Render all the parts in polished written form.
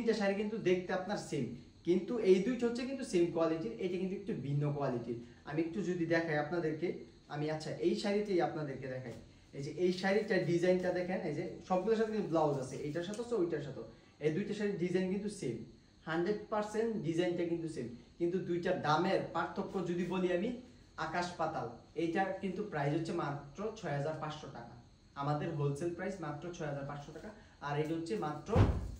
তিনটা শাড়ি কিন্তু দেখতে আপনার সেম, কিন্তু এই দুইটা হচ্ছে কিন্তু সেম কোয়ালিটির, এটা কিন্তু একটু ভিন্ন কোয়ালিটির। আমি একটু যদি দেখাই আপনাদেরকে, আমি আচ্ছা এই শাড়িটাই আপনাদেরকে দেখাই। এই যে এই শাড়িটার ডিজাইনটা দেখেন, এই যে সবগুলোর সাথে কিন্তু ব্লাউজ আছে, এইটার সাথে আছে ওইটার সাথে, এই দুইটা শাড়ির ডিজাইন কিন্তু সেম, 100% ডিজাইনটা কিন্তু সেম, কিন্তু দুইটার দামের পার্থক্য যদি বলি আমি আকাশ পাতাল। এইটার কিন্তু প্রাইস হচ্ছে মাত্র 6500 টাকা, আমাদের হোলসেল প্রাইস মাত্র 6500 টাকা, আর এটা হচ্ছে মাত্র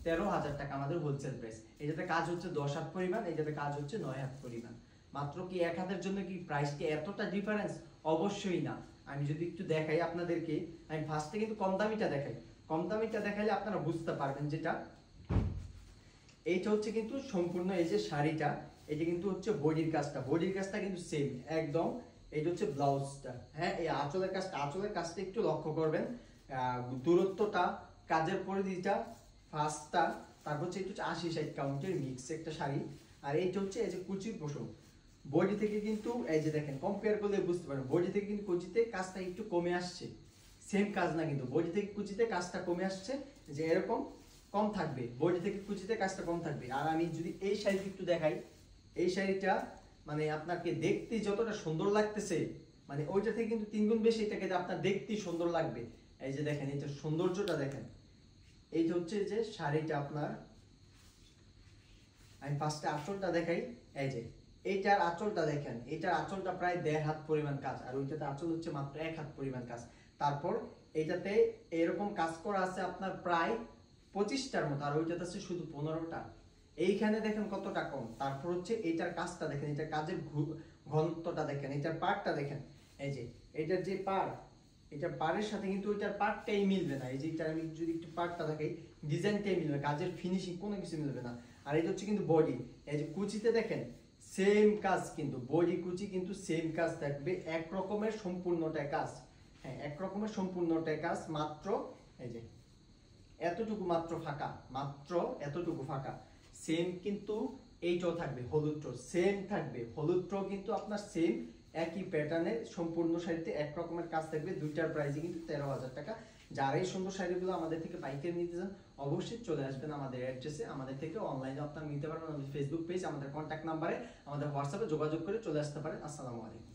13000 টাকা আমাদের হোলসেল প্রাইস। এটাতে কাজ হচ্ছে 10 হাত পরিমাণ, এটাতে কাজ হচ্ছে 9 হাত পরিমাণ। মাত্র কি 1 হাতের জন্য কি প্রাইস কি এতটা ডিফারেন্স? অবশ্যই না। আমি যদি একটু দেখাই আপনাদেরকে, আমি ফার্স্টে কিন্তু কম দামিটা দেখাই, কম দামিটা দেখাইলে আপনারা বুঝতে পারবেন। যেটা এইটা হচ্ছে কিন্তু সম্পূর্ণ এই যে শাড়িটা, এটা কিন্তু হচ্ছে বডির কাজটা কিন্তু সেম একদম। এটা হচ্ছে ব্লাউজটা, হ্যাঁ এই আঁচলের কাজটা একটু লক্ষ্য করবেন, দূরত্বটা, কাজের পরিধিটা, ফাঁসটা, তারপর হচ্ছে একটু 80-60 কাউন্টের মিক্স একটা শাড়ি। আর এইটা হচ্ছে এই যে কুচির পোষণ, বডি থেকে কিন্তু এই যে দেখেন কম্পেয়ার করলে বুঝতে পারেন, বডি থেকে কিন্তু কুচিতে কাজটা একটু কমে আসছে, সেম কাজ না কিন্তু, বডি থেকে কুচিতে কাজটা কমে আসছে, যে এরকম কম থাকবে, বডি থেকে কুচিতে কাজটা কম থাকবে। আর আমি যদি এই শাড়িটা একটু দেখাই, এই শাড়িটা মানে আপনাকে দেখতে যতটা সুন্দর লাগতেছে, মানে ওইটা থেকে কিন্তু 3 গুণ বেশি এটাকে আপনার দেখতে সুন্দর লাগবে। এই যে দেখেন এটা সৌন্দর্যটা দেখেন, এইটা হচ্ছে যে শাড়িটা আপনার, আমি ফার্স্টে আঁচলটা দেখাই। এই যে এইটার আঁচলটা দেখেন, এইটার আঁচলটা প্রায় 1.5 হাত পরিমাণ কাজ, আর ওইটাতে আঁচল হচ্ছে মাত্র 1 হাত পরিমাণ কাজ। তারপর এইটাতে এরকম কাজ করা আছে আপনার প্রায় 25টার মতো, আর ওইটাতে আছে শুধু 15টা। এইখানে দেখেন কতটা কম। তারপর হচ্ছে এইটার কাজটা দেখেন, এটার কাজের ঘনত্বটা দেখেন, এটার পার্টটা দেখেন, এই যে এটার যে পার্ট, এটার পাড়ের সাথে কিন্তু ওইটার পার্টটাই মিলবে না। এই যে এটা আমি যদি একটু পার্টটা দেখাই, ডিজাইনটাই মিলবে, কাজের ফিনিশিং কোনো কিছু মিলবে না। আর এটা হচ্ছে কিন্তু বডি, এই যে কুচিতে দেখেন সেম কাজ, কিন্তু বডি কুচি কিন্তু সেম কাজ থাকবে, এক রকমের সম্পূর্ণটা কাজ, হ্যাঁ এক রকমের সম্পূর্ণটা কাজ। মাত্র এই যে এতটুকু মাত্র ফাঁকা, মাত্র এতটুকু ফাঁকা, সেম কিন্তু এইটাও থাকবে, হলুদটাও সেম থাকবে, হলুদটাও কিন্তু আপনার সেম একই প্যাটার্নের সম্পূর্ণ শাড়িতে এক রকমের কাজ থাকবে। দুইটার প্রাইসই কিন্তু 13000 টাকা। যারা এই সুন্দর শাড়িগুলো আমাদের থেকে পাইকারি নিতে চান অবশ্যই চলে আসবেন আমাদের অ্যাড্রেসে, আমাদের থেকে অনলাইনে আপনারা নিতে পারবেন, আমাদের ফেসবুক পেজ, আমাদের কন্ট্যাক্ট নাম্বারে, আমাদের হোয়াটসঅ্যাপে যোগাযোগ করে চলে আসতে পারেন। আসসালামু আলাইকুম।